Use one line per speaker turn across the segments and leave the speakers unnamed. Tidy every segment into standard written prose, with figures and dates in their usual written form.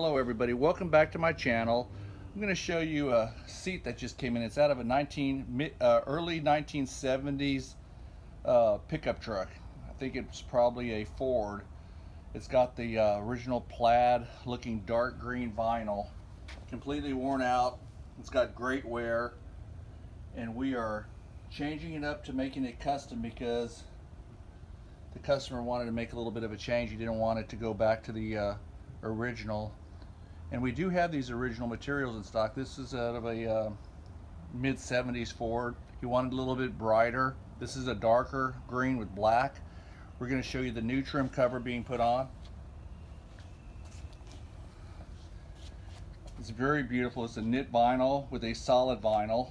Hello everybody, welcome back to my channel. I'm going to show you a seat that just came in. It's out of a early 1970s pickup truck. I think it's probably a Ford. It's got the original plaid looking dark green vinyl, completely worn out. It's got great wear, and we are changing it up to making it custom because the customer wanted to make a little bit of a change. He didn't want it to go back to the original. And we do have these original materials in stock. This is out of a mid-70s Ford. He wanted a little bit brighter. This is a darker green with black. We're going to show you the new trim cover being put on. It's very beautiful. It's a knit vinyl with a solid vinyl.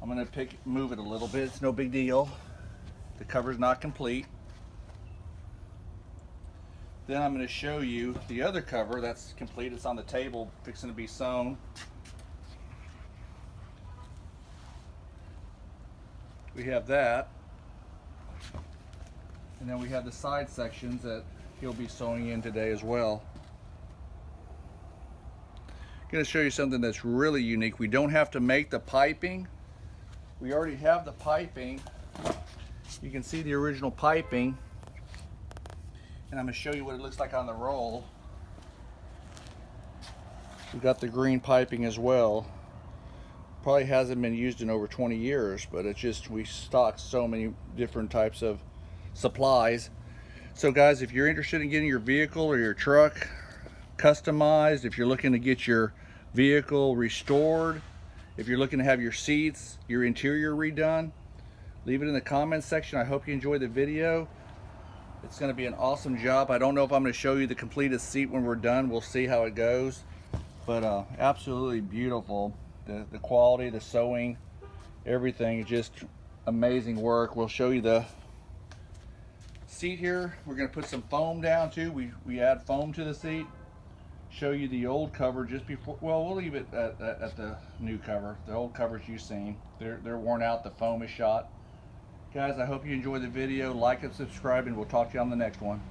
I'm going to move it a little bit. It's no big deal. The cover's not complete. Then I'm going to show you the other cover that's complete. It's on the table, fixing to be sewn. We have that. And then we have the side sections that he'll be sewing in today as well. I'm going to show you something that's really unique. We don't have to make the piping. We already have the piping. You can see the original piping. And I'm going to show you what it looks like on the roll. We've got the green piping as well. Probably hasn't been used in over 20 years, but it's just, we stock so many different types of supplies. So guys, if you're interested in getting your vehicle or your truck customized, if you're looking to get your vehicle restored, if you're looking to have your seats, your interior redone, leave it in the comments section. I hope you enjoyed the video. It's going to be an awesome job. I don't know if I'm going to show you the completed seat when we're done. We'll see how it goes. But absolutely beautiful. The quality, the sewing, everything is just amazing work. We'll show you the seat here. We're going to put some foam down too. We add foam to the seat. Show you the old cover just before. Well, we'll leave it at the new cover. The old covers you've seen. They're worn out. The foam is shot. Guys, I hope you enjoyed the video. Like and subscribe, and we'll talk to you on the next one.